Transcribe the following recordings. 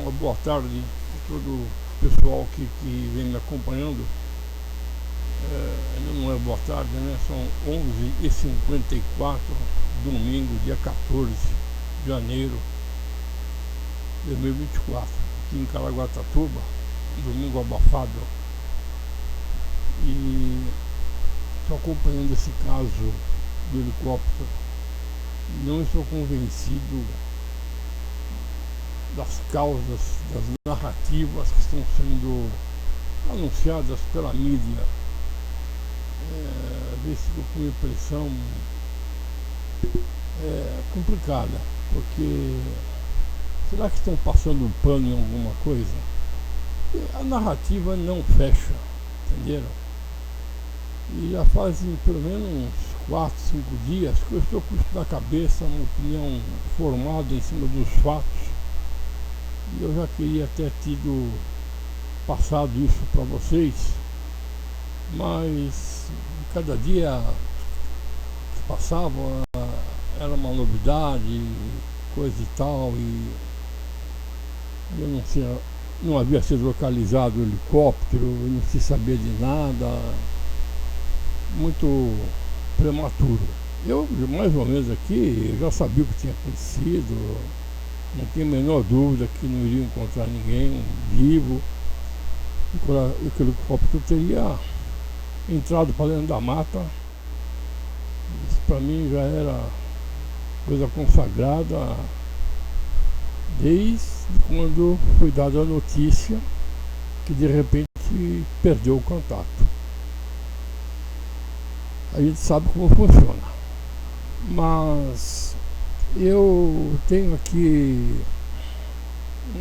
Uma boa tarde a todo o pessoal que vem me acompanhando. Ainda não é boa tarde, né? São 11h54, domingo, dia 14 de janeiro de 2024, aqui em Caraguatatuba, domingo abafado. E estou acompanhando esse caso do helicóptero. Não estou convencido das causas, das narrativas que estão sendo anunciadas pela mídia. Às vezes fico com uma impressão complicada, porque será que estão passando pano em alguma coisa? A narrativa não fecha, entenderam? E já fazem pelo menos uns 4, 5 dias que eu estou com isso na cabeça, uma opinião formada em cima dos fatos. E eu já queria ter passado isso para vocês, mas cada dia que passava era uma novidade, coisa e tal, e eu não havia sido localizado o helicóptero, eu não se sabia de nada, muito prematuro. Eu, mais ou menos aqui, já sabia o que tinha acontecido, não tinha a menor dúvida que não iria encontrar ninguém vivo, e que o helicóptero teria entrado para dentro da mata. Isso para mim já era coisa consagrada desde quando foi dada a notícia que de repente perdeu o contato. A gente sabe como funciona, mas eu tenho aqui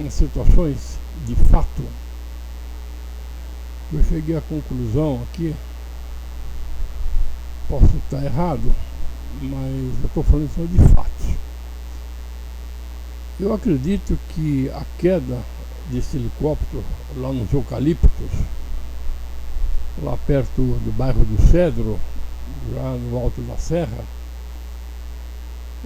situações de fato. Eu cheguei à conclusão aqui, posso estar errado, mas eu estou falando só de fatos. Eu acredito que a queda desse helicóptero lá nos eucaliptos, lá perto do bairro do Cedro, já no alto da serra,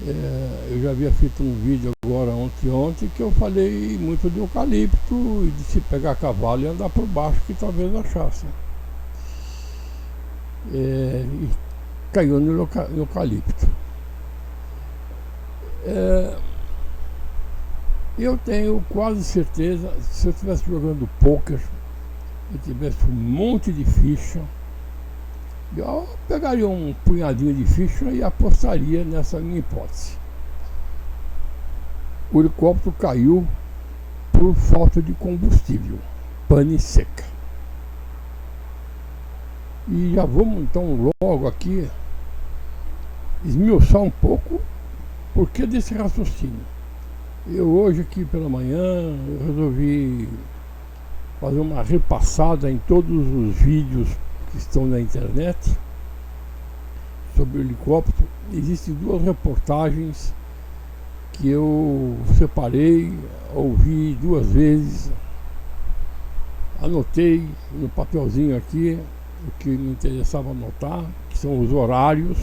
eu já havia feito um vídeo agora ontem que eu falei muito de eucalipto e de se pegar cavalo e andar por baixo, que talvez achasse. E caiu no eucalipto. Eu tenho quase certeza, se eu estivesse jogando pôquer e tivesse um monte de ficha, eu pegaria um punhadinho de ficha e apostaria nessa minha hipótese. O helicóptero caiu por falta de combustível, pane seca. E já vamos então logo aqui esmiuçar um pouco o porquê desse raciocínio. Eu hoje aqui pela manhã eu resolvi fazer uma repassada em todos os vídeos que estão na internet sobre o helicóptero. Existem 2 reportagens que eu separei, ouvi 2 vezes, anotei no papelzinho aqui o que me interessava anotar, que são os horários,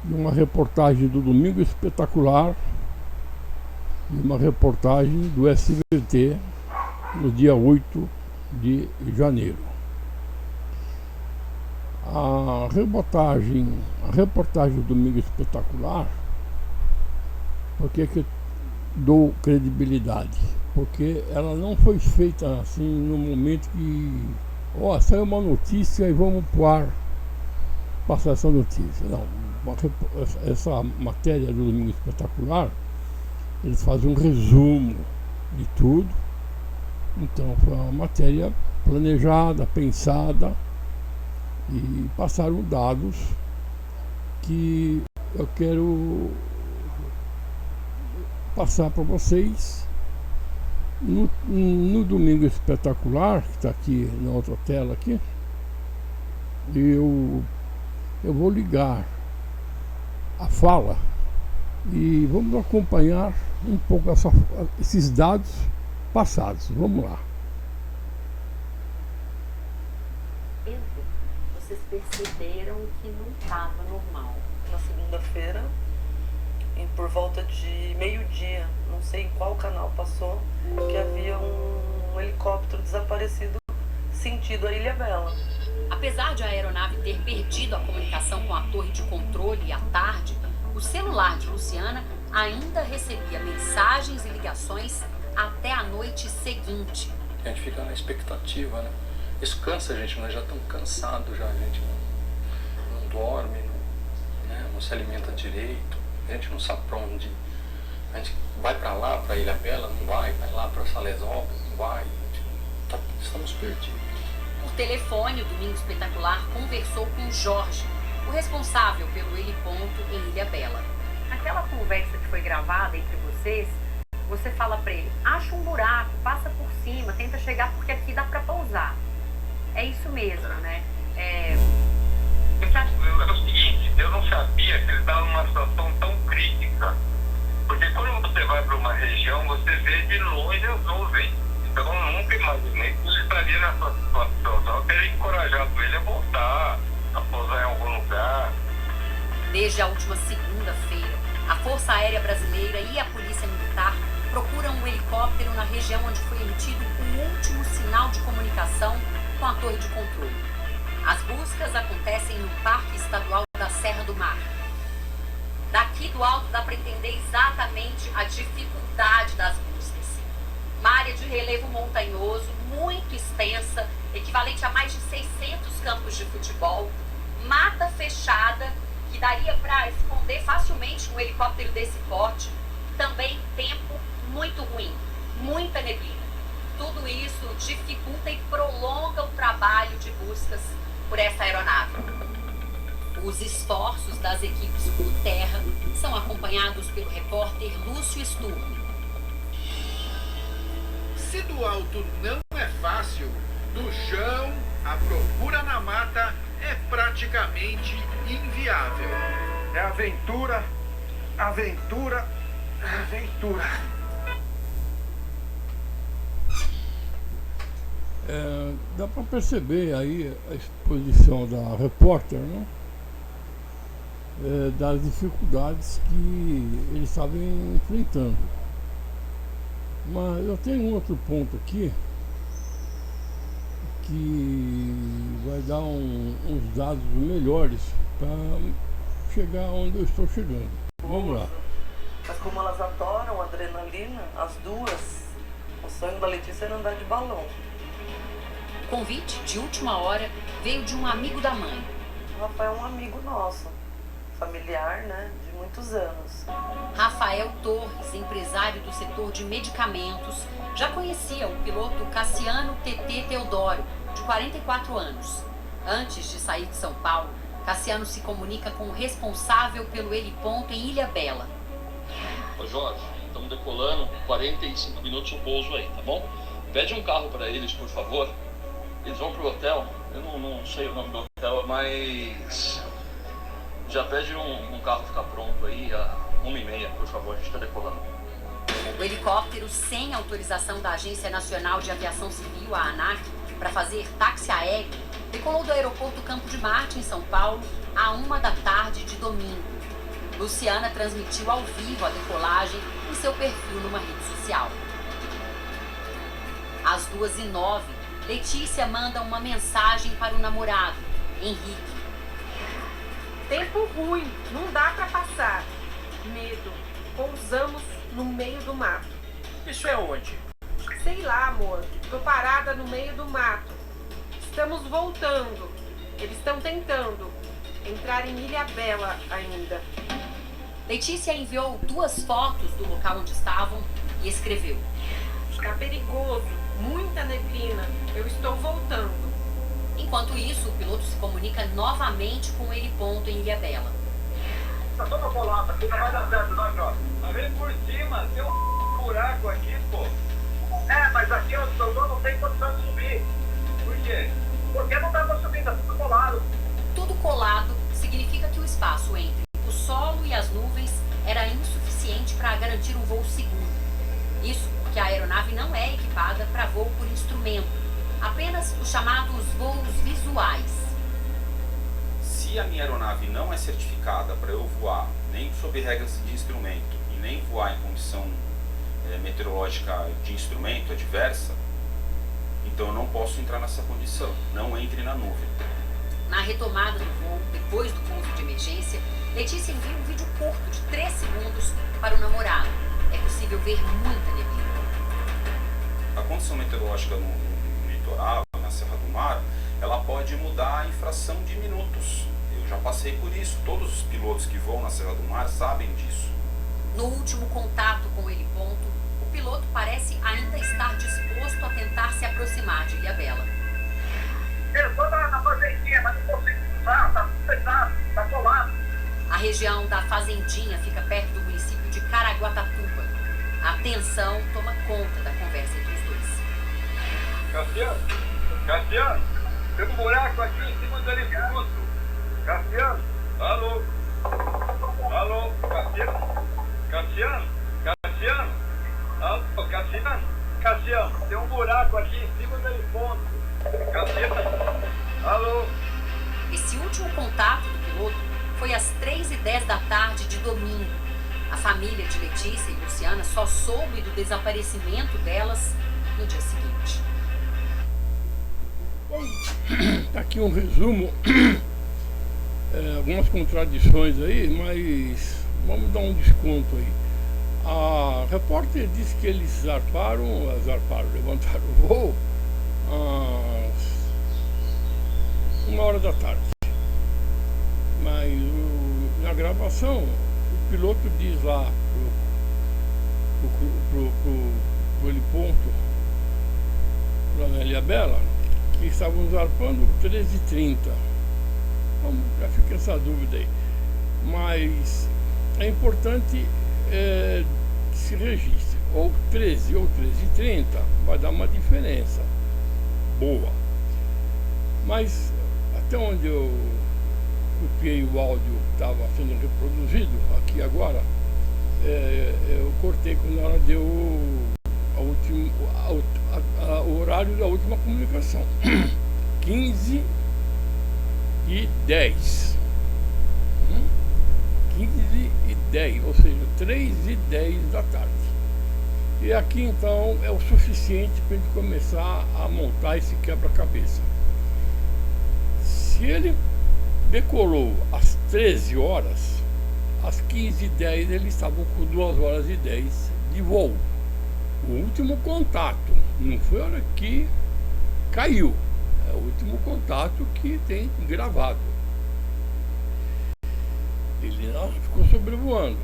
e uma reportagem do Domingo Espetacular e uma reportagem do SBT no dia 8 de janeiro. A reportagem do Domingo Espetacular, por que eu dou credibilidade? Porque ela não foi feita assim no momento que saiu uma notícia e vamos pro ar passar essa notícia. Não, essa matéria do Domingo Espetacular, eles fazem um resumo de tudo. Então foi uma matéria planejada, pensada, e passaram dados que eu quero passar para vocês. No Domingo Espetacular, que está aqui na outra tela aqui, eu vou ligar a fala e vamos acompanhar um pouco esses dados passados. Vamos lá. Vocês perceberam que não estava normal. Na segunda-feira por volta de meio-dia, não sei em qual canal passou, que havia um helicóptero desaparecido sentido a Ilhabela. Apesar de a aeronave ter perdido a comunicação com a torre de controle à tarde, o celular de Luciana ainda recebia mensagens e ligações até a noite seguinte. A gente fica na expectativa, né? Isso cansa a gente, nós já estamos cansados já, a gente não dorme, não se alimenta direito, a gente não sabe para onde. A gente vai para lá, para Ilhabela, não vai lá para Salesópolis, não vai, estamos perdidos. Por telefone, o Domingo Espetacular conversou com Jorge, o responsável pelo heliponto em Ilhabela. Naquela conversa que foi gravada entre vocês, você fala para ele, acha um buraco, passa por cima, tenta chegar porque aqui dá para pousar. É isso mesmo, né? É o seguinte, eu não sabia que ele estava numa situação tão crítica. Porque quando você vai para uma região, você vê de longe as nuvens. Então eu nunca imaginei que ele estaria nessa situação. Só teria encorajado ele a voltar, a pousar em algum lugar. Desde a última segunda-feira, a Força Aérea Brasileira e a Polícia Militar procuram um helicóptero na região onde foi emitido o último sinal de comunicação com a torre de controle. As buscas acontecem no Parque Estadual da Serra do Mar. Daqui do alto dá para entender exatamente a dificuldade das buscas. Uma área de relevo montanhoso, muito extensa, equivalente a mais de 600 campos de futebol, mata fechada, que daria para esconder facilmente um helicóptero desse porte, também tempo muito ruim, muita neblina. Tudo isso dificulta e prolonga o trabalho de buscas por essa aeronave. Os esforços das equipes por terra são acompanhados pelo repórter Lúcio Sturme. Se do alto não é fácil, do chão, a procura na mata é praticamente inviável. É aventura, aventura, aventura. Dá para perceber aí a exposição da repórter, né? Das dificuldades que eles estavam enfrentando. Mas eu tenho um outro ponto aqui que vai dar uns dados melhores para chegar onde eu estou chegando. Vamos lá. Mas como elas adoram adrenalina, as duas, o sonho da Letícia era andar de balão. O convite de última hora veio de um amigo da mãe. O Rafael é um amigo nosso, familiar, né, de muitos anos. Rafael Torres, empresário do setor de medicamentos, já conhecia o piloto Cassiano TT Teodoro, de 44 anos. Antes de sair de São Paulo, Cassiano se comunica com o responsável pelo heliponto em Ilhabela. Ô Jorge, estamos decolando, 45 minutos o pouso aí, tá bom? Pede um carro para eles, por favor. Eles vão pro hotel, eu não sei o nome do hotel, mas já pede um carro ficar pronto aí a 1h30, por favor, a gente está decolando. O helicóptero, sem autorização da Agência Nacional de Aviação Civil, a ANAC, para fazer táxi aéreo, decolou do aeroporto Campo de Marte, em São Paulo, à 1 da tarde de domingo. Luciana transmitiu ao vivo a decolagem em seu perfil numa rede social. Às 2h09, Letícia manda uma mensagem para o namorado, Henrique. Tempo ruim, não dá para passar. Medo, pousamos no meio do mato. Isso é onde? Sei lá, amor, tô parada no meio do mato. Estamos voltando. Eles estão tentando entrar em Ilhabela ainda. Letícia enviou 2 fotos do local onde estavam e escreveu: Tá perigoso, muita neblina, eu estou voltando. Enquanto isso, o piloto se comunica novamente com o heliponto em Ilhabela. Tá toda colada, aqui não vai dar certo, não, Jorge. Tá vendo por cima, tem um buraco aqui, pô. Mas aqui eu não tenho condição de subir. Por quê? Porque não dá pra subir, tá tudo colado. Tudo colado significa que o espaço entre o solo e as nuvens era insuficiente para garantir um voo seguro. Isso porque a aeronave não é equipada para voo por instrumento, apenas os chamados voos visuais. Se se a minha aeronave não é certificada para eu voar, nem sob regras de instrumento, e nem voar em condição meteorológica de instrumento adversa, então eu não posso entrar nessa condição. Não entre na nuvem. Na retomada do voo, depois do pouso de emergência, Letícia envia um vídeo curto de 3 segundos para o namorado. É possível ver muita neblina. A condição meteorológica no litoral, na Serra do Mar, ela pode mudar em fração de minutos. Eu já passei por isso. Todos os pilotos que voam na Serra do Mar sabem disso. No último contato com o heliponto, o piloto parece ainda estar disposto a tentar se aproximar de Ilhabela. Eu estou na fazendinha, mas não consigo cruzar, tá pesado, tá colado. A região da Fazendinha fica perto do município de Caraguatatuba. A tensão toma conta da conversa entre os dois. Cassiano, tem um buraco aqui em cima do helicóptero. Cassiano, alô, Cassiano, alô, Cassiano, tem um buraco aqui em cima do helicóptero. Cassiano, alô. Esse último contato do piloto foi às 3h10 da tarde de domingo. A família de Letícia e Luciana só soube do desaparecimento delas no dia seguinte. Tá aqui um resumo, algumas contradições aí, mas vamos dar um desconto aí. A repórter disse que eles levantaram o voo às 1h da tarde. Mas na gravação, o piloto diz lá pro heliponto, lá na Ilhabela, que estavam zarpando 13h30. Então, já fica essa dúvida aí. Mas é importante que se registre. Ou 13 ou 13h30 vai dar uma diferença boa. Mas até onde eu copiei o áudio que estava sendo reproduzido aqui agora, eu cortei quando ela deu o horário da última comunicação. 15h10. 15h10, ou seja, 3h10 da tarde. E aqui então é o suficiente para a gente começar a montar esse quebra-cabeça. Se ele decolou às 13 horas, às 15h10 eles estavam com 2h10 de voo. O último contato, não foi a hora que caiu, é o último contato que tem gravado. Ele não ficou sobrevoando.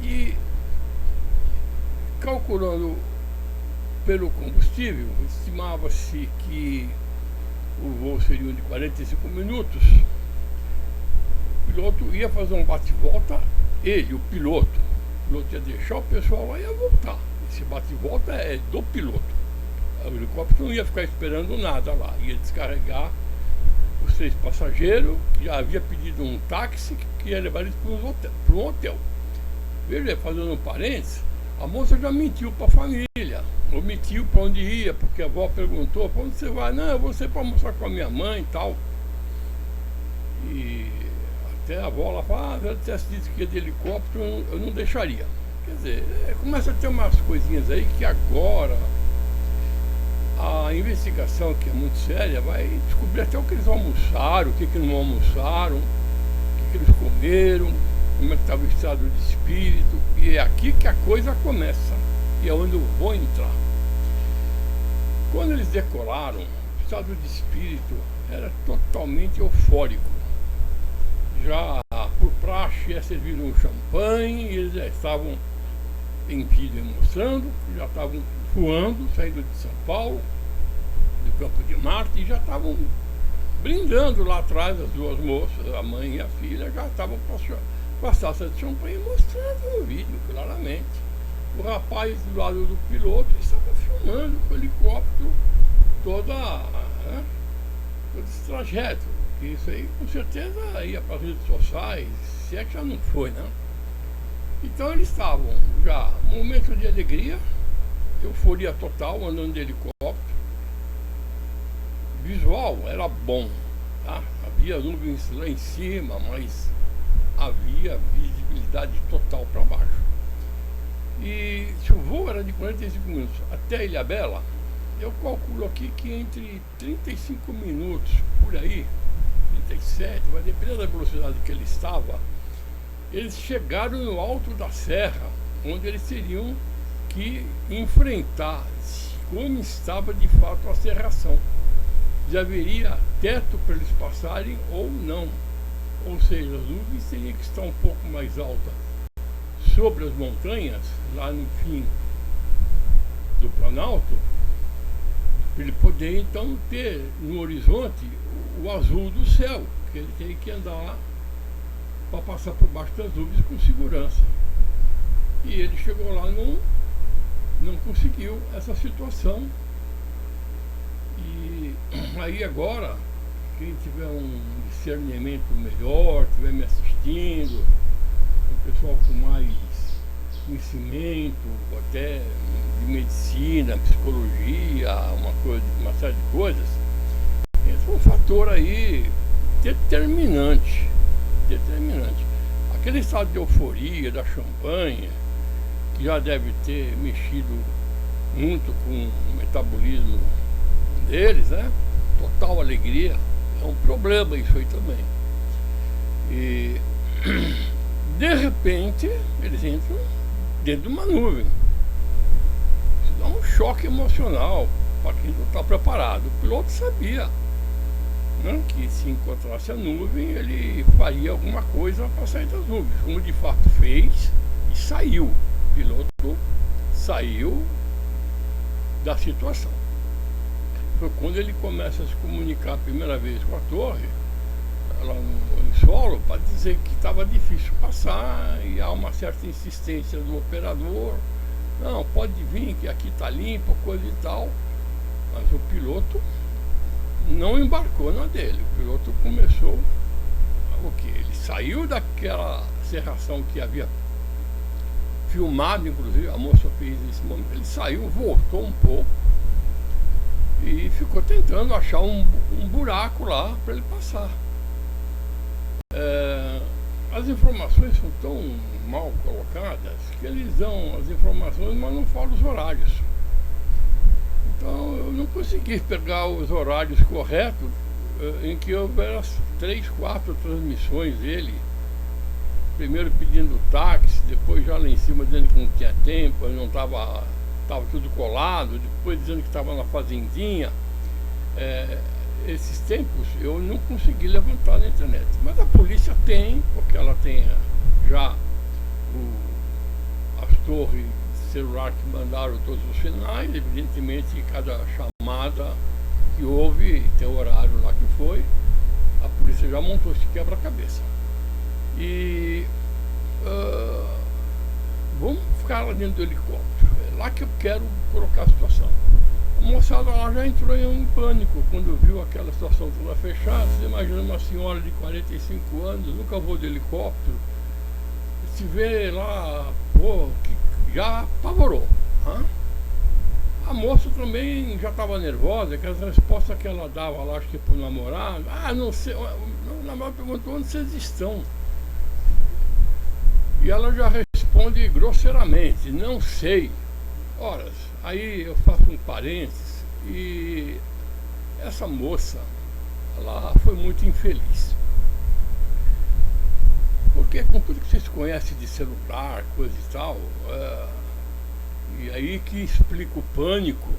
E calculando pelo combustível, estimava-se que o voo seria de 45 minutos. O piloto ia fazer um bate-volta, o piloto ia deixar o pessoal lá e ia voltar. Esse bate-volta é do piloto. O helicóptero não ia ficar esperando nada lá, ia descarregar os 3 passageiros, já havia pedido um táxi que ia levar eles para um hotel. Veja, fazendo um parênteses, a moça já mentiu para a família, omitiu para onde ia, porque a avó perguntou: para onde você vai? Não, eu vou sair para almoçar com a minha mãe e tal. E até a avó lá fala: se eu tivesse dito que ia de helicóptero, eu não deixaria. Quer dizer, começa a ter umas coisinhas aí que agora a investigação, que é muito séria, vai descobrir até o que eles almoçaram, o que não almoçaram, o que eles comeram, como é que estava o estado de espírito. E é aqui que a coisa começa, e é onde eu vou entrar. Quando eles decolaram, o estado de espírito era totalmente eufórico. Já por praxe é servido um champanhe, e eles já estavam em vídeo mostrando, já estavam voando, saindo de São Paulo, do Campo de Marte, e já estavam brindando lá atrás. As 2 moças, a mãe e a filha, já estavam com as taças de champanhe, mostrando no vídeo claramente. O rapaz do lado do piloto estava filmando com o helicóptero todo esse trajeto. Que isso aí com certeza ia para as redes sociais, se é que já não foi, né? Então eles estavam já momento de alegria, euforia total, andando de helicóptero. Visual visual era bom, tá? Havia nuvens lá em cima, mas havia visibilidade total para baixo. E se o voo era de 45 minutos até Ilhabela, eu calculo aqui que entre 35 minutos por aí, 37, vai depender da velocidade que ele estava, eles chegaram no alto da serra, onde eles teriam que enfrentar como estava de fato a serração. Já haveria teto para eles passarem ou não. Ou seja, as nuvens teriam que estar um pouco mais altas sobre as montanhas, lá no fim do Planalto, para ele poder então ter no horizonte o azul do céu, que ele tem que andar para passar por baixo das nuvens com segurança. E ele chegou lá, não conseguiu essa situação. E aí agora, quem tiver um discernimento melhor, estiver me assistindo, um pessoal com mais conhecimento, até de medicina, psicologia, uma série de coisas, entra um fator aí determinante. Aquele estado de euforia da champanhe, que já deve ter mexido muito com o metabolismo deles, né? Total alegria, é um problema isso aí também. E de repente eles entram dentro de uma nuvem. Isso dá um choque emocional para quem não está preparado. O piloto sabia, né, que se encontrasse a nuvem ele faria alguma coisa para sair das nuvens, como de fato fez e saiu. O piloto saiu da situação. Foi quando ele começa a se comunicar a primeira vez com a torre, lá no solo, para dizer que estava difícil passar e há uma certa insistência do operador. Não, pode vir, que aqui está limpo, coisa e tal. Mas o piloto não embarcou na dele. O piloto começou o quê? Ele saiu daquela serração que havia filmado, inclusive, a moça fez esse momento. Ele saiu, voltou um pouco e ficou tentando achar um buraco lá para ele passar. As informações são tão mal colocadas que eles dão as informações, mas não falam os horários. Então eu não consegui pegar os horários corretos em que houver as 3, 4 transmissões dele. Primeiro pedindo táxi, depois já lá em cima dizendo que não tinha tempo, não estava tudo colado, depois dizendo que estava na fazendinha. Esses tempos eu não consegui levantar na internet, mas a polícia tem, porque ela tem já as torres de celular que mandaram todos os sinais. Evidentemente cada chamada que houve tem o horário lá que foi, a polícia já montou esse quebra-cabeça. E vamos ficar lá dentro do helicóptero, é lá que eu quero colocar a situação. A moçada lá já entrou em pânico quando viu aquela situação toda fechada. Você imagina uma senhora de 45 anos, nunca voou de helicóptero, se vê lá, pô, que já apavorou. A moça também já estava nervosa, que as respostas que ela dava lá, acho que pro namorado, não sei, o namorado perguntou onde vocês estão. E ela já responde grosseiramente, não sei. Ora, aí eu faço um parênteses, e essa moça, ela foi muito infeliz. Porque com tudo que vocês conhecem de celular, coisa e tal, e aí que explica o pânico,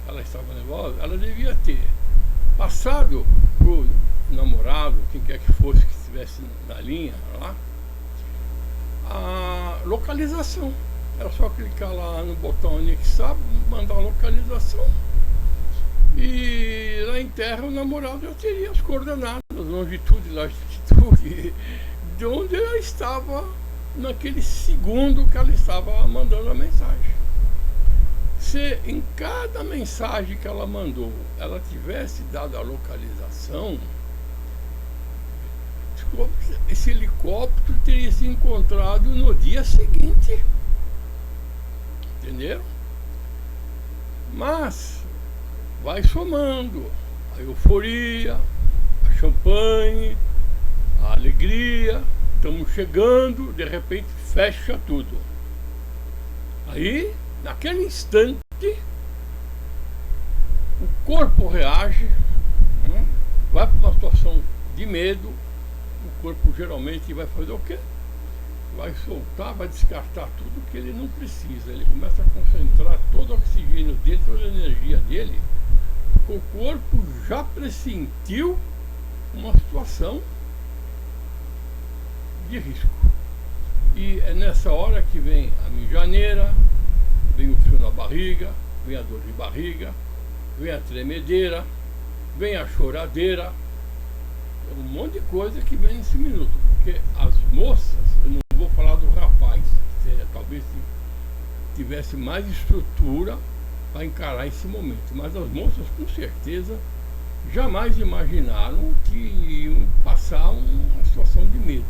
ela estava nervosa, ela devia ter passado pro namorado, quem quer que fosse que estivesse na linha lá, a localização. Era só clicar lá no botão anexar, mandar a localização, e lá em terra o namorado já teria as coordenadas, longitude e latitude, de onde ela estava naquele segundo que ela estava mandando a mensagem. Se em cada mensagem que ela mandou ela tivesse dado a localização, esse helicóptero teria se encontrado no dia seguinte. Entenderam? Mas vai somando, a euforia, a champanhe, a alegria, estamos chegando, de repente fecha tudo. Aí, naquele instante, o corpo reage, né? Vai para uma situação de medo, o corpo geralmente vai fazer o quê? Vai soltar, vai descartar tudo que ele não precisa. Ele começa a concentrar todo o oxigênio dele, toda a energia dele, porque o corpo já pressentiu uma situação de risco. E é nessa hora que vem a mijaneira, vem o frio na barriga, vem a dor de barriga, vem a tremedeira, vem a choradeira, é um monte de coisa que vem nesse minuto, porque as moças, eu não vou falar do rapaz, que talvez tivesse mais estrutura para encarar esse momento, mas as moças com certeza jamais imaginaram que iam passar uma situação de medo.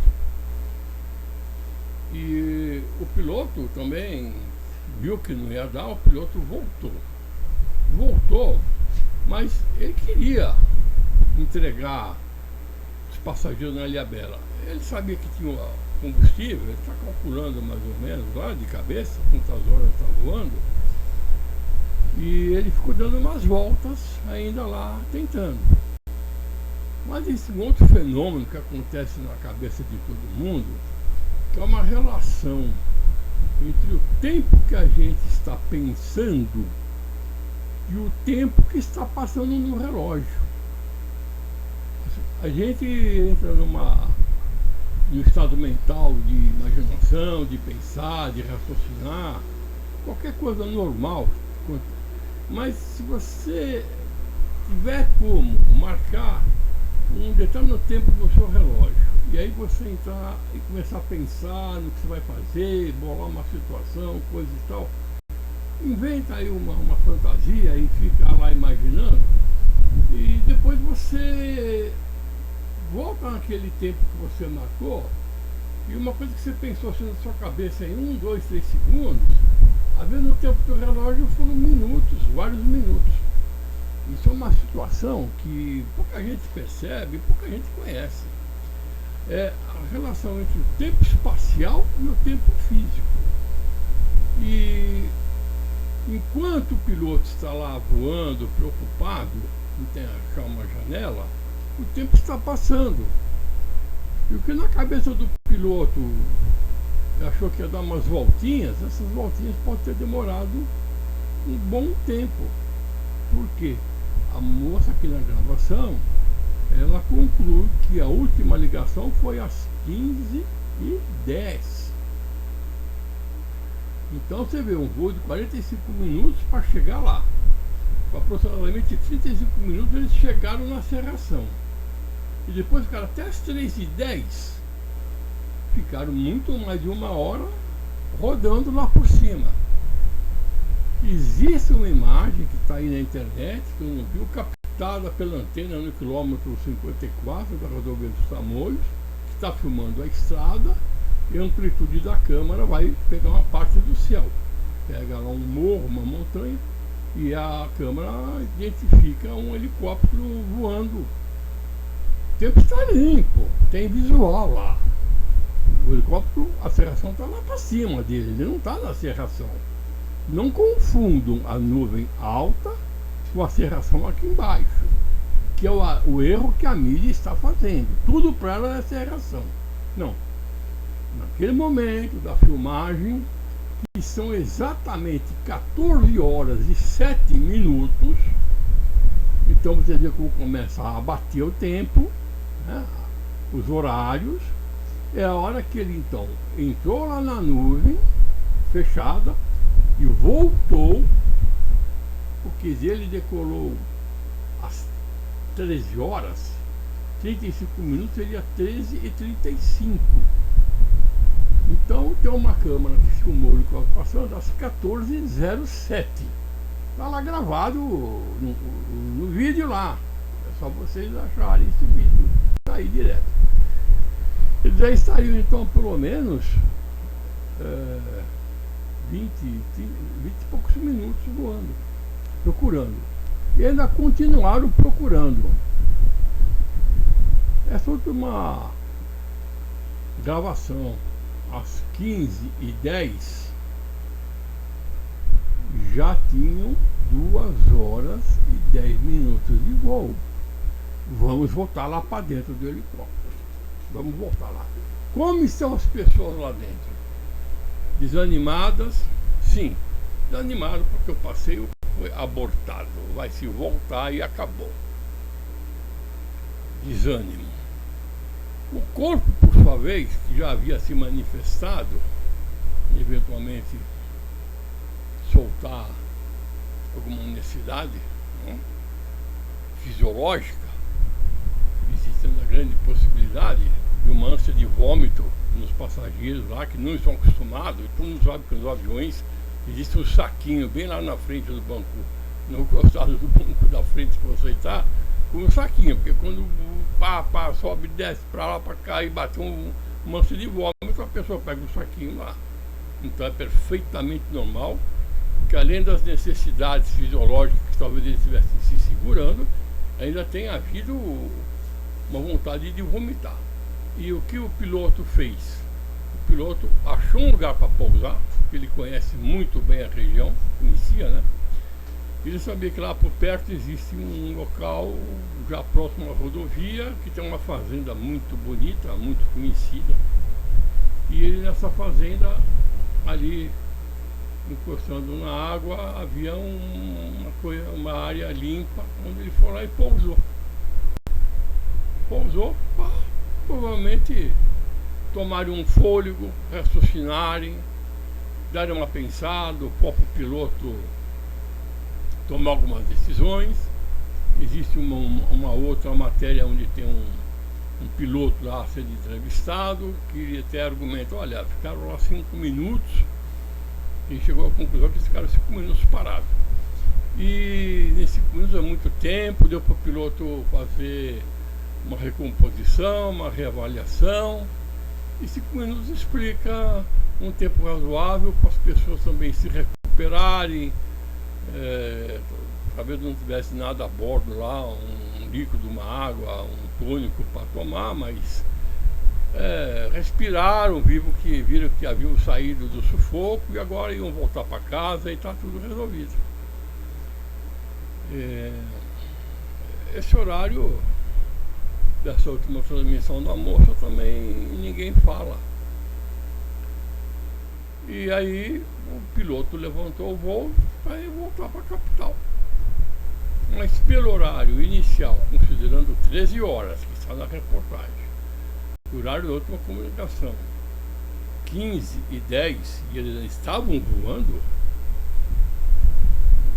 E o piloto também viu que não ia dar, o piloto voltou, mas ele queria entregar os passageiros na Ilhabela. Ele sabia que tinha combustível, ele está calculando mais ou menos lá de cabeça quantas horas está voando, e ele ficou dando umas voltas ainda lá tentando. Mas esse outro fenômeno que acontece na cabeça de todo mundo, que é uma relação entre o tempo que a gente está pensando e o tempo que está passando no relógio. A gente entra no estado mental de imaginação, de pensar, de raciocinar, qualquer coisa normal. Mas se você tiver como marcar um determinado tempo no seu relógio, e aí você entrar e começar a pensar no que você vai fazer, bolar uma situação, coisa e tal, inventa aí uma fantasia e fica lá imaginando, e depois você volta naquele tempo que você marcou, e uma coisa que você pensou assim na sua cabeça em 1, 2, 3 segundos, às vezes no tempo do relógio foram minutos, vários minutos. Isso é uma situação que pouca gente percebe, pouca gente conhece. É a relação entre o tempo espacial e o tempo físico. E enquanto o piloto está lá voando, preocupado em ter achar uma janela, o tempo está passando. E o que na cabeça do piloto achou que ia dar umas voltinhas, essas voltinhas podem ter demorado um bom tempo. Por quê? A moça aqui na gravação, ela conclui que a última ligação foi às 15h10. Então você vê um voo de 45 minutos para chegar lá. Com aproximadamente 35 minutos eles chegaram na serração. E depois ficaram até as 3h10. Ficaram muito mais de 1 hora rodando lá por cima. Existe uma imagem que está aí na internet, que eu não vi, captada pela antena no quilômetro 54 da rodovia dos Tamoios, que está filmando a estrada, e a amplitude da câmera vai pegar uma parte do céu. Pega lá um morro, uma montanha, e a câmera identifica um helicóptero voando. O tempo está limpo, tem visual lá. O helicóptero, a serração está lá para cima dele, ele não está na serração. Não confundam a nuvem alta com a serração aqui embaixo, que é o erro que a mídia está fazendo. Tudo para ela é serração. Não. Naquele momento da filmagem, que são exatamente 14 horas e 7 minutos, então você vê como começa a bater o tempo, né, os horários, é a hora que ele então entrou lá na nuvem fechada e voltou, porque ele decolou às 13 horas, 35 minutos seria 13h35. Então tem uma câmera que filmou ele passando às 14h07. Está lá gravado no vídeo lá. É só vocês acharem esse vídeo, tá aí direto. Eles já estariam então pelo menos 20 e poucos minutos voando, procurando. E ainda continuaram procurando. Essa última gravação, às 15h10, já tinham 2h10 de voo. Vamos voltar lá para dentro do helicóptero. Vamos voltar lá. Como estão as pessoas lá dentro? Desanimadas? Sim, desanimadas porque o passeio foi abortado. Vai se voltar e acabou. Desânimo. O corpo, por sua vez, que já havia se manifestado, eventualmente soltar alguma necessidade, né, fisiológica, existindo a grande possibilidade de uma ânsia de vômito nos passageiros lá que não estão acostumados. Todo mundo sabe que nos aviões existe um saquinho bem lá na frente do banco, no costado do banco da frente que você está, com um saquinho, porque quando o pá sobe e desce para lá, para cá e bate um ânsia de vômito, a pessoa pega o saquinho lá. Então é perfeitamente normal que, além das necessidades fisiológicas que talvez eles estivessem se segurando, ainda tenha havido uma vontade de vomitar. E o que o piloto fez? O piloto achou um lugar para pousar, porque ele conhece muito bem a região, conhecia, né? Ele sabia que lá por perto existe um local já próximo à rodovia, que tem uma fazenda muito bonita, muito conhecida. E ele, nessa fazenda, ali encostando na água, havia uma área limpa, onde ele foi lá e pousou. Pousou para provavelmente tomarem um fôlego, raciocinarem, darem uma pensada, o próprio piloto tomar algumas decisões. Existe uma outra matéria onde tem um piloto lá sendo entrevistado, que até argumenta, olha, ficaram lá 5 minutos, e chegou à conclusão que eles ficaram 5 minutos parados. E nesses 5 minutos é muito tempo, deu para o piloto fazer uma recomposição, uma reavaliação, e 5 minutos explica um tempo razoável para as pessoas também se recuperarem. Talvez não tivesse nada a bordo lá, um líquido, uma água, um tônico para tomar, mas respiraram, viram que haviam saído do sufoco e agora iam voltar para casa e está tudo resolvido. Esse horário dessa última transmissão da moça também ninguém fala. E aí o piloto levantou o voo para ir voltar para a capital. Mas pelo horário inicial, considerando 13 horas, que está na reportagem, o horário da última comunicação, 15h10, e eles estavam voando,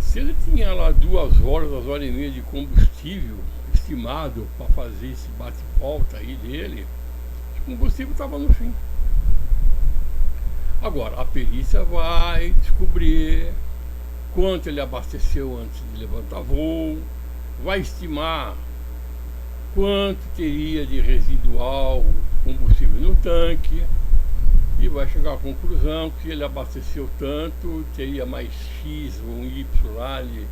se ele tinha lá 2 horas, 2 horas e meia de combustível estimado para fazer esse bate-volta aí dele, o combustível estava no fim. Agora, a perícia vai descobrir quanto ele abasteceu antes de levantar voo, vai estimar quanto teria de residual combustível no tanque e vai chegar à conclusão que ele abasteceu tanto, teria mais X ou um Y lá de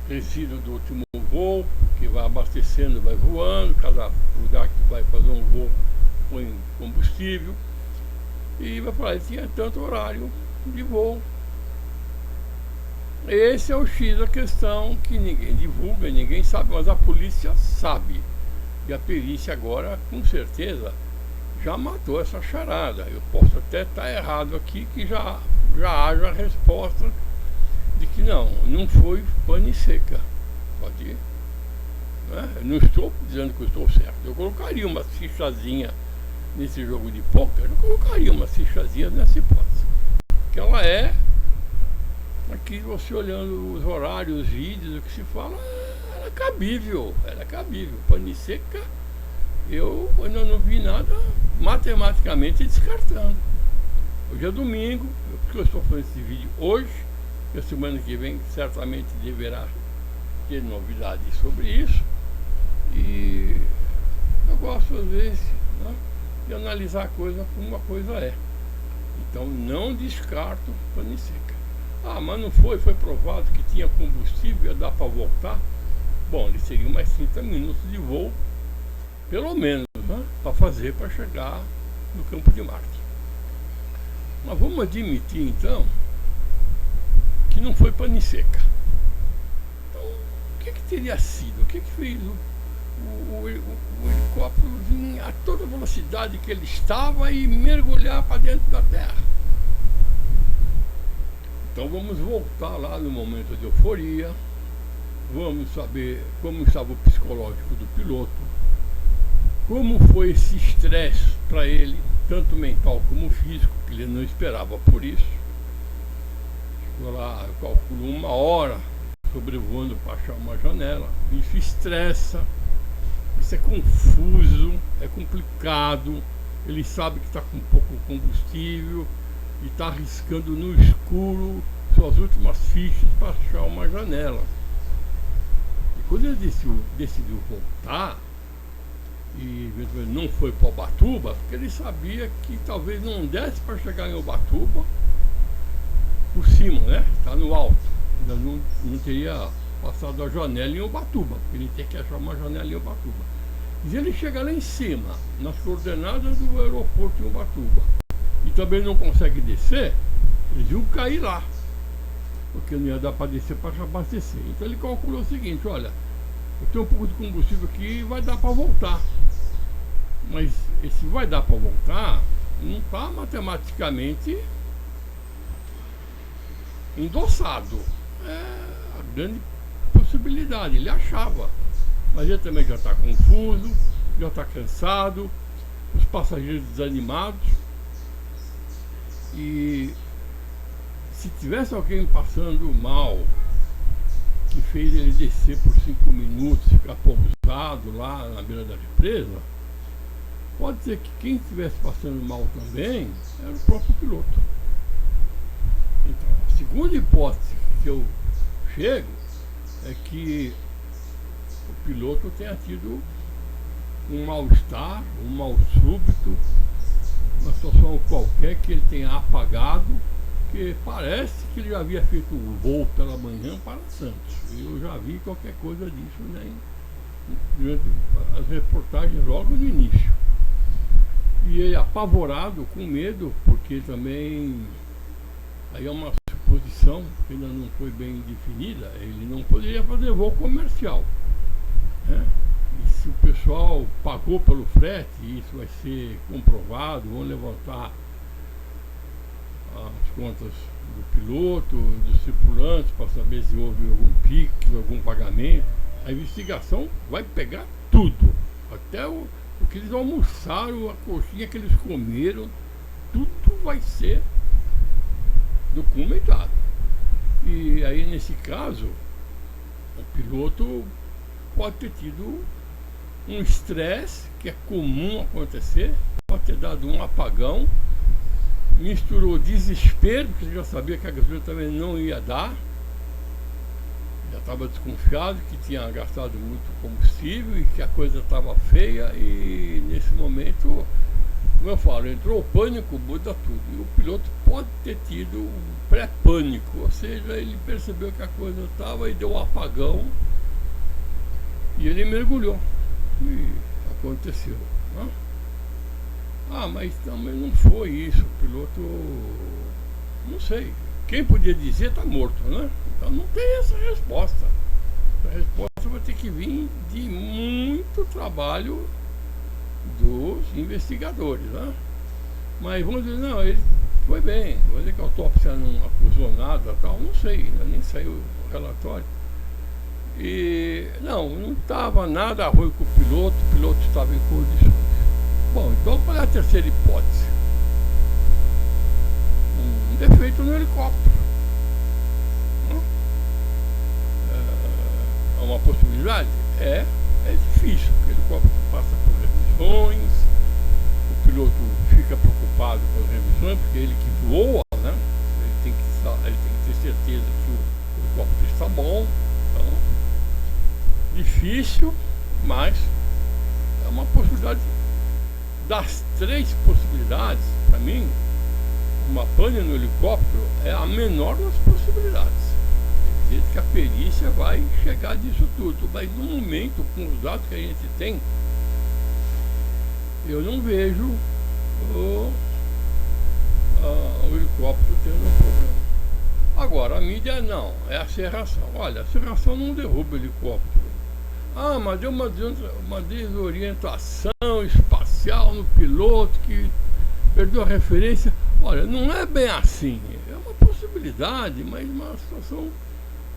resíduo do último voo, que vai abastecendo, vai voando, cada lugar que vai fazer um voo põe combustível, e vai falar, ele tinha tanto horário de voo. Esse é o X da questão, que ninguém divulga, ninguém sabe, mas a polícia sabe. E a perícia agora, com certeza, já matou essa charada. Eu posso até estar errado aqui, que já haja a resposta de que não foi pane seca. Pode ir. Né? Eu não estou dizendo que eu estou certo. Eu colocaria uma fichazinha nesse jogo de pôquer, eu colocaria uma fichazinha nessa hipótese. Que ela é, aqui você olhando os horários, os vídeos, o que se fala, ela é cabível. Pane seca, eu ainda não vi nada matematicamente descartando. Hoje é domingo, porque eu estou fazendo esse vídeo hoje, e a semana que vem certamente deverá ter novidades sobre isso. E eu gosto às vezes, né, de analisar a coisa como uma coisa é. Então não descarto pane seca. Ah, mas não foi provado que tinha combustível, ia dar para voltar. Bom, ele seria mais 30 minutos de voo, pelo menos, né, para chegar no campo de Marte. Mas vamos admitir então que não foi pane seca. Então, o que teria sido? O que fez o helicóptero vir a toda velocidade que ele estava e mergulhar para dentro da Terra? Então vamos voltar lá no momento de euforia, vamos saber como estava o psicológico do piloto, como foi esse estresse para ele, tanto mental como físico, que ele não esperava por isso. Chegou lá, eu calculo 1 hora sobrevoando para achar uma janela. Isso estressa, isso é confuso, é complicado. Ele sabe que está com pouco combustível e está arriscando no escuro suas últimas fichas para achar uma janela. E quando ele decidiu voltar, e não foi para Ubatuba, porque ele sabia que talvez não desse para chegar em Ubatuba por cima, né? Está no alto, ainda não teria passado a janela em Ubatuba, porque ele tem que achar uma janela em Ubatuba. E ele chega lá em cima, nas coordenadas do aeroporto em Ubatuba, e também não consegue descer, eles iam cair lá, porque não ia dar para descer para abastecer. Então ele calculou o seguinte: olha, eu tenho um pouco de combustível aqui e vai dar para voltar. Mas esse vai dar para voltar não está matematicamente endossado. É a grande possibilidade, ele achava. Mas ele também já está confuso, já está cansado, os passageiros desanimados. E se tivesse alguém passando mal, que fez ele descer por 5 minutos, ficar pousado lá na beira da represa, pode ser que quem estivesse passando mal também era o próprio piloto. Então, a segunda hipótese que eu chego é que o piloto tenha tido um mal-estar, um mal súbito, uma situação qualquer que ele tenha apagado, porque parece que ele já havia feito um voo pela manhã para Santos. Eu já vi qualquer coisa disso, né, durante as reportagens logo no início. E ele apavorado, com medo, porque também aí é uma suposição que ainda não foi bem definida, ele não poderia fazer voo comercial, né? E se o pessoal pagou pelo frete, isso vai ser comprovado, vão levantar as contas do piloto, dos tripulantes, para saber se houve algum PIX, algum pagamento. A investigação vai pegar tudo, até o que eles almoçaram, a coxinha que eles comeram, tudo vai ser documentado. E aí, nesse caso, o piloto pode ter tido um estresse, que é comum acontecer, pode ter dado um apagão, misturou desespero, porque ele já sabia que a gasolina também não ia dar, já estava desconfiado que tinha gastado muito combustível e que a coisa estava feia, e nesse momento, como eu falo, entrou o pânico, muda tudo. E o piloto pode ter tido um pré-pânico, ou seja, ele percebeu que a coisa estava e deu um apagão e ele mergulhou. E aconteceu, né? Mas também não foi isso. O piloto, não sei. Quem podia dizer está morto, né? Então não tem essa resposta. Essa resposta vai ter que vir de muito trabalho dos investigadores, né? Mas vamos dizer, não, ele foi bem. Vamos dizer que a autópsia não acusou nada, tal, não sei, ainda nem saiu o relatório. E não estava nada ruim com o piloto estava em condições. Bom, então qual é a terceira hipótese? Um defeito no helicóptero. É uma possibilidade? É difícil, porque o helicóptero passa por revisões, o piloto fica preocupado com as revisões, porque ele que voa, né? Ele tem que ter certeza que o helicóptero está bom. Então, difícil, mas é uma possibilidade. Das 3 possibilidades, para mim, uma pane no helicóptero é a menor das possibilidades. acredito que a perícia vai chegar disso tudo, mas no momento, com os dados que a gente tem, eu não vejo o helicóptero tendo problema. Agora, a mídia não, é a serração. Olha, a serração não derruba o helicóptero. Ah, mas deu uma desorientação espacial no piloto que perdeu a referência. Olha, não é bem assim. É uma possibilidade, mas uma situação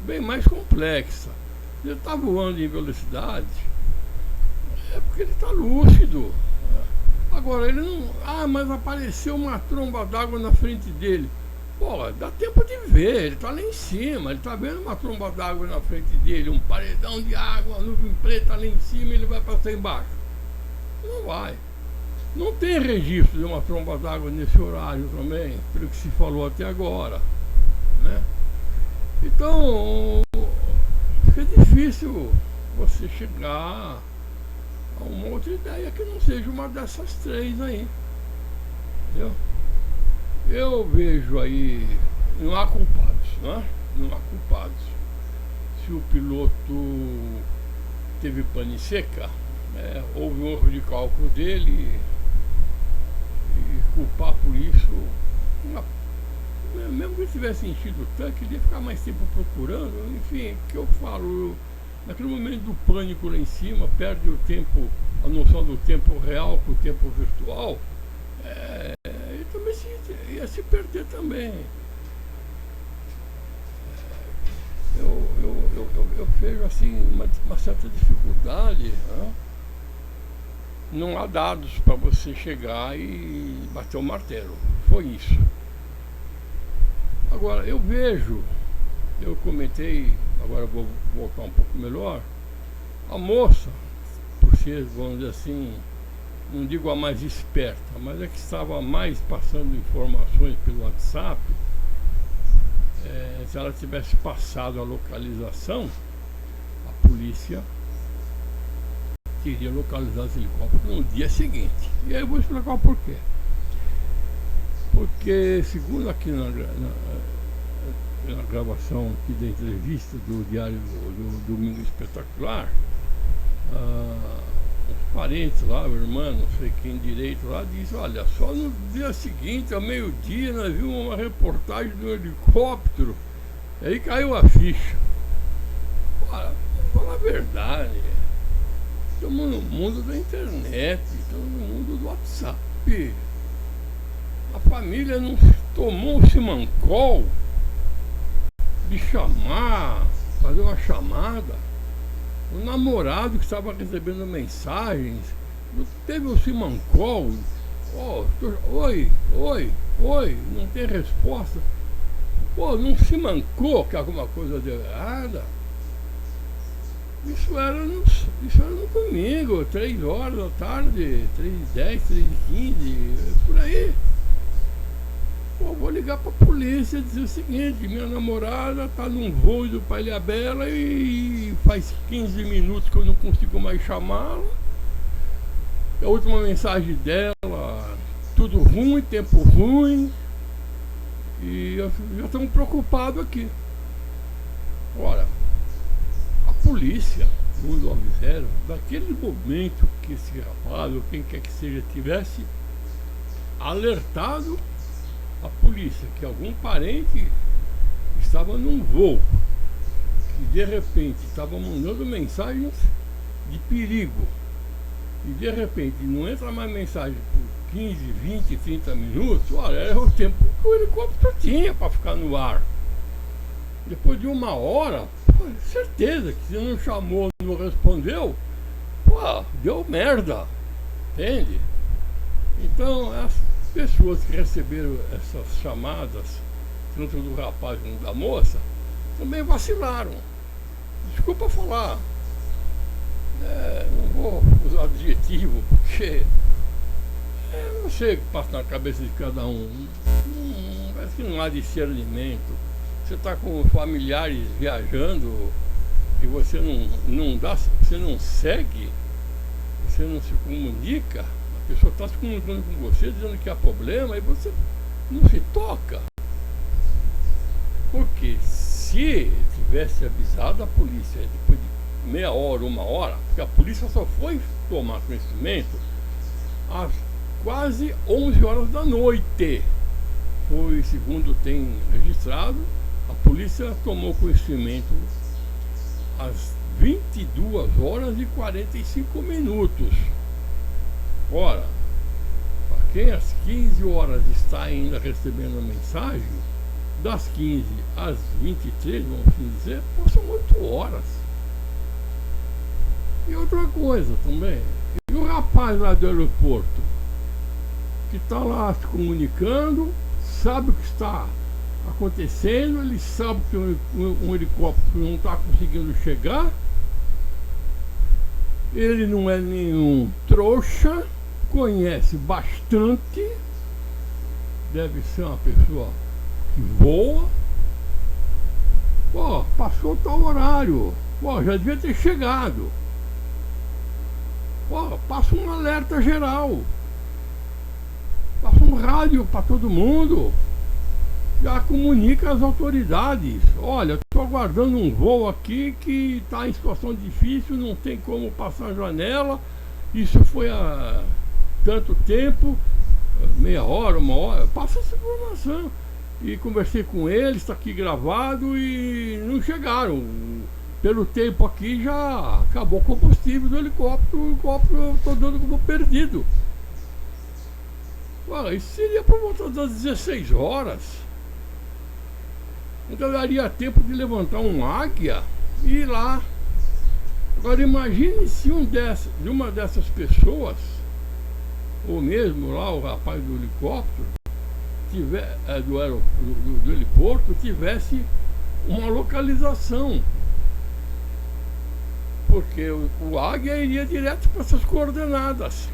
bem mais complexa. Ele está voando em velocidade, é porque ele está lúcido. Agora, ele não... Ah, mas apareceu uma tromba d'água na frente dele. Pô, dá tempo de ver, ele está lá em cima, ele está vendo uma tromba d'água na frente dele, um paredão de água, uma nuvem preta lá em cima, ele vai passar embaixo. Não vai. Não tem registro de uma tromba d'água nesse horário também, pelo que se falou até agora, né? Então, fica difícil você chegar a uma outra ideia que não seja uma dessas três aí, entendeu? Eu vejo aí, não há culpados, né? Não há culpados. Se o piloto teve pane seca, houve um erro de cálculo dele, e culpar por isso, mesmo que ele tivesse enchido o tanque, ele ia ficar mais tempo procurando. Enfim, o que eu falo, naquele momento do pânico lá em cima, perde o tempo, a noção do tempo real com o tempo virtual, ele também ia se perder também. Eu vejo assim uma certa dificuldade, né? Não há dados para você chegar e bater o martelo. Foi isso. Agora, eu comentei, agora vou voltar um pouco melhor, a moça, por ser, vamos dizer assim, não digo a mais esperta, mas é que estava mais passando informações pelo WhatsApp. Se ela tivesse passado a localização, a polícia teria localizado esse helicóptero no dia seguinte. E aí eu vou explicar o porquê. Porque, segundo aqui na gravação aqui da entrevista do Diário do Domingo Espetacular, os parentes lá, o irmão, não sei quem direito lá, diz: olha, só no dia seguinte, ao meio-dia, nós vimos uma reportagem do helicóptero. Aí caiu a ficha. Olha, vou falar a verdade, estamos no mundo da internet, estamos no mundo do WhatsApp. A família não tomou um simancol de chamar, fazer uma chamada. O namorado que estava recebendo mensagens, teve um simancol. Oi, não tem resposta. Pô, não se mancou que alguma coisa deu errada? Isso era no domingo, 3 horas da tarde, 3h10, 3h15, por aí. Pô, vou ligar pra polícia e dizer o seguinte: minha namorada tá num voo do pra Ilhabela e faz 15 minutos que eu não consigo mais chamá-la. A última mensagem dela, tudo ruim, tempo ruim. E já estamos preocupados aqui. Ora, a polícia, 190, naquele momento que esse rapaz, ou quem quer que seja, tivesse alertado a polícia que algum parente estava num voo, que de repente estava mandando mensagens de perigo, e de repente não entra mais mensagem por 15, 20, 30 minutos, olha, era o tempo que o helicóptero tinha para ficar no ar. Depois de 1 hora, certeza que se não chamou, não respondeu, deu merda, entende? Então, as pessoas que receberam essas chamadas, tanto do rapaz como da moça, também vacilaram. Desculpa falar, não vou usar adjetivo, porque eu não sei o que passa na cabeça de cada um. Parece que não há discernimento. Você está com familiares viajando e você você não segue, você não se comunica, a pessoa está se comunicando com você dizendo que há problema e você não se toca. Porque se tivesse avisado a polícia depois de meia hora, 1 hora, porque a polícia só foi tomar conhecimento às quase 11 horas da noite. Foi, segundo tem registrado, a polícia tomou conhecimento às 22 horas e 45 minutos. Ora, para quem às 15 horas está ainda recebendo a mensagem, das 15 às 23, vamos assim dizer, são 8 horas. E outra coisa também, e o rapaz lá do aeroporto, que está lá se comunicando, sabe o que está acontecendo, ele sabe que um helicóptero não está conseguindo chegar, ele não é nenhum trouxa, conhece bastante, deve ser uma pessoa que voa. Pô, passou tal horário, pô, já devia ter chegado. Pô, passa um alerta geral, passa um rádio para todo mundo, já comunica às autoridades. Olha, estou aguardando um voo aqui que está em situação difícil, não tem como passar a janela, isso foi há tanto tempo, meia hora, 1 hora, passa essa informação. E conversei com eles, está aqui gravado, e não chegaram. Pelo tempo aqui já acabou o combustível do helicóptero, o helicóptero estou dando como perdido. Ué, isso seria por volta das 16 horas. Então daria tempo de levantar um águia e ir lá. Agora imagine se uma dessas pessoas, ou mesmo lá o rapaz do helicóptero, do heliporto, tivesse uma localização. Porque o águia iria direto para essas coordenadas.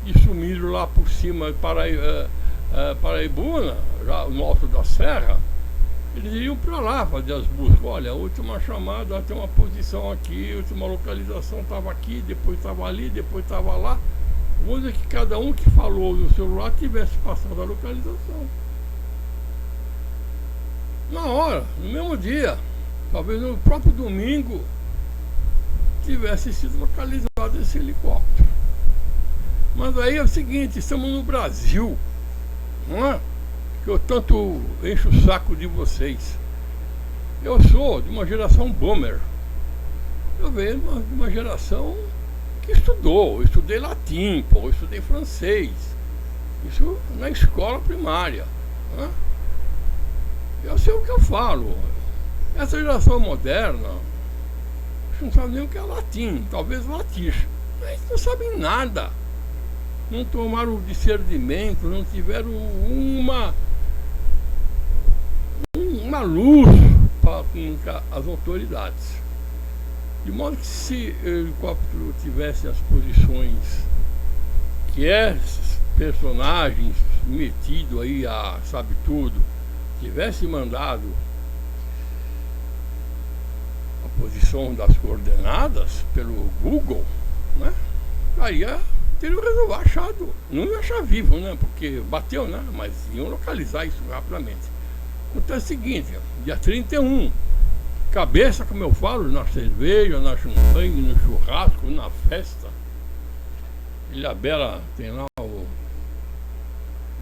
E sumiram lá por cima de Paraibuna, já no alto da serra, eles iriam para lá fazer as buscas. Olha, a última chamada tem uma posição aqui, a última localização estava aqui, depois estava ali, depois estava lá. Vamos dizer que cada um que falou no celular tivesse passado a localização. Na hora, no mesmo dia, talvez no próprio domingo, tivesse sido localizado esse helicóptero. Mas aí é o seguinte, estamos no Brasil, não é? Que eu tanto encho o saco de vocês. Eu sou de uma geração boomer. Eu venho de uma geração que estudou. Eu estudei latim, eu estudei francês. Isso na escola primária, não é? Eu sei o que eu falo. Essa geração moderna não sabe nem o que é latim, talvez latim, mas não sabem nada. Não tomaram discernimento, não tiveram uma luz para comunicar às autoridades. De modo que se o helicóptero tivesse as posições que esses personagens metidos aí a sabe tudo, tivesse mandado a posição das coordenadas pelo Google, né? Aí teria o achado, não ia achar vivo, né? Porque bateu, né? Mas iam localizar isso rapidamente. Então é o seguinte, dia 31, cabeça, como eu falo, na cerveja, na champanhe, no churrasco, na festa. Ilhabela tem lá o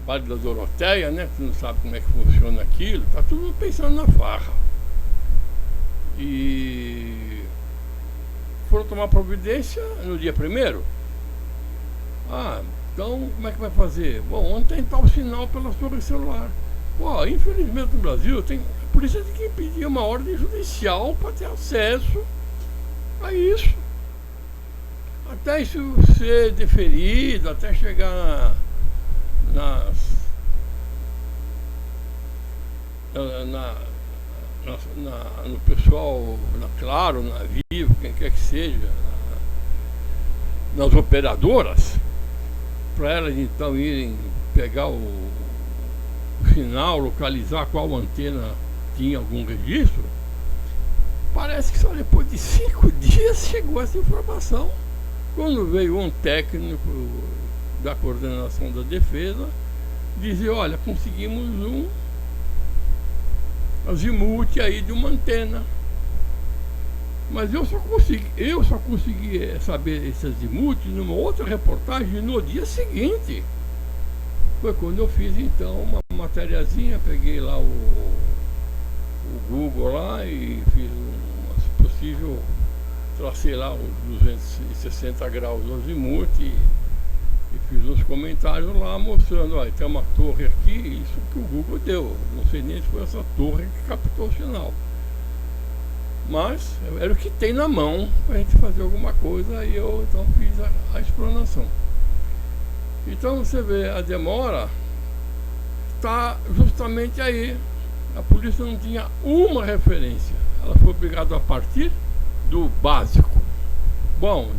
Vale da Doroteia, né? Que não sabe como é que funciona aquilo, tá tudo pensando na farra. E foram tomar providência no dia 1º. Então como é que vai fazer? Bom, vamos tentar o sinal pela torre celular. Infelizmente no Brasil a polícia tem que pedir uma ordem judicial para ter acesso a isso. Até isso ser deferido, até chegar no pessoal, na Claro, na Vivo, quem quer que seja, nas operadoras, para elas então irem pegar o sinal, localizar qual antena tinha algum registro. Parece que só depois de 5 dias chegou essa informação, quando veio um técnico da coordenação da defesa dizer: olha, conseguimos azimuth aí de uma antena. Mas eu só consegui saber esse azimuth numa outra reportagem no dia seguinte. Foi quando eu fiz então uma matériazinha, peguei lá o Google lá e fiz se possível, tracei lá os 260 graus do azimuth e fiz uns comentários lá mostrando, olha, tem uma torre aqui, isso que o Google deu. Não sei nem se foi essa torre que captou o sinal. Mas era o que tem na mão para a gente fazer alguma coisa e eu então fiz a explanação. Então você vê, a demora está justamente aí. A polícia não tinha uma referência. Ela foi obrigada a partir do básico. Bom,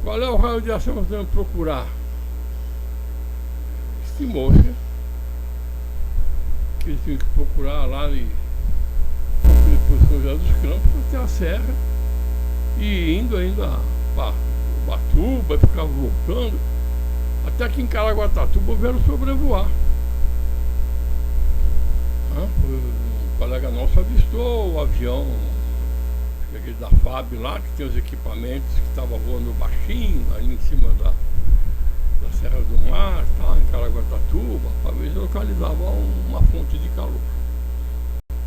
qual é o raio de ação que nós temos que procurar? Estimou-se que eles tinham que procurar lá depois de São José dos Campos até a serra e indo ainda para Ubatuba, ficava voltando até que em Caraguatatuba vieram sobrevoar. Um colega nosso avistou o avião, aquele da FAB lá, que tem os equipamentos, que estava voando baixinho ali em cima da Serra do Mar, tá, em Caraguatatuba, para ver se localizava uma fonte de calor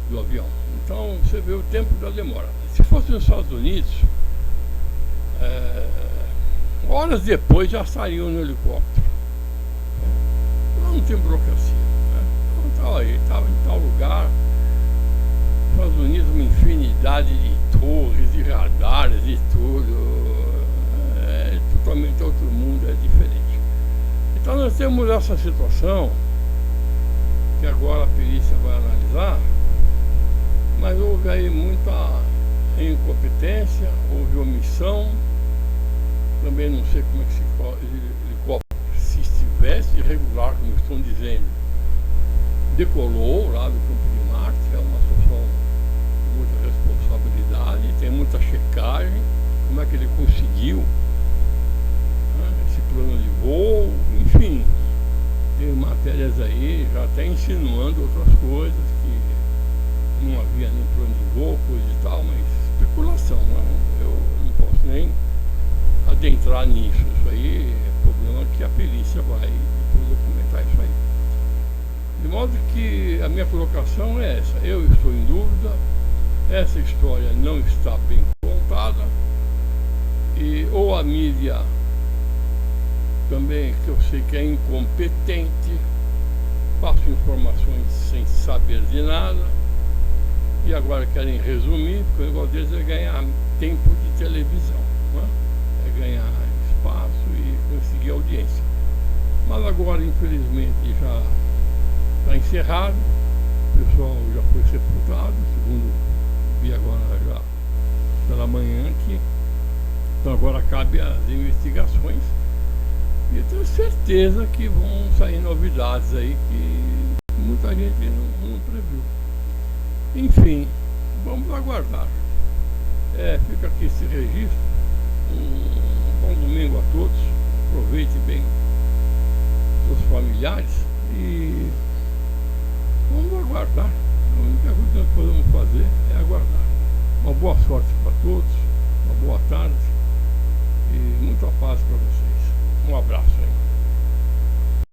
do avião. Então você vê o tempo da demora. Se fosse nos Estados Unidos, horas depois já saíam no helicóptero. Lá não tem burocracia, né? Então estava em tal lugar. Nos Estados Unidos uma infinidade de torres, de radares e tudo. É totalmente outro mundo, é diferente. Então nós temos essa situação que agora a perícia vai analisar, mas houve aí muita incompetência, houve omissão. Também não sei como é que esse helicóptero, se estivesse irregular, como estão dizendo, decolou lá do campo de Marte. É uma situação de muita responsabilidade, tem muita checagem, como é que ele conseguiu, né, esse plano de voo, enfim, tem matérias aí já até insinuando outras coisas, que não havia nem plano de voo, coisa e tal, mas especulação, né? Eu não posso nem adentrar nisso. Isso aí é problema que a perícia vai depois documentar isso aí. De modo que a minha colocação é essa: eu estou em dúvida, essa história não está bem contada, e ou a mídia também, que eu sei que é incompetente, passa informações sem saber de nada, e agora querem resumir, porque o negócio deles é ganhar tempo de televisão, né? É ganhar espaço e conseguir audiência. Mas agora, infelizmente, já está encerrado, o pessoal já foi sepultado, segundo vi agora já pela manhã aqui. Então agora cabe as investigações, e eu tenho certeza que vão sair novidades aí que muita gente não previu. Enfim, vamos aguardar. Fica aqui esse registro. Um bom domingo a todos. Aproveite bem seus familiares e vamos aguardar. A única coisa que nós podemos fazer é aguardar. Uma boa sorte para todos, uma boa tarde e muita paz para vocês. Um abraço aí.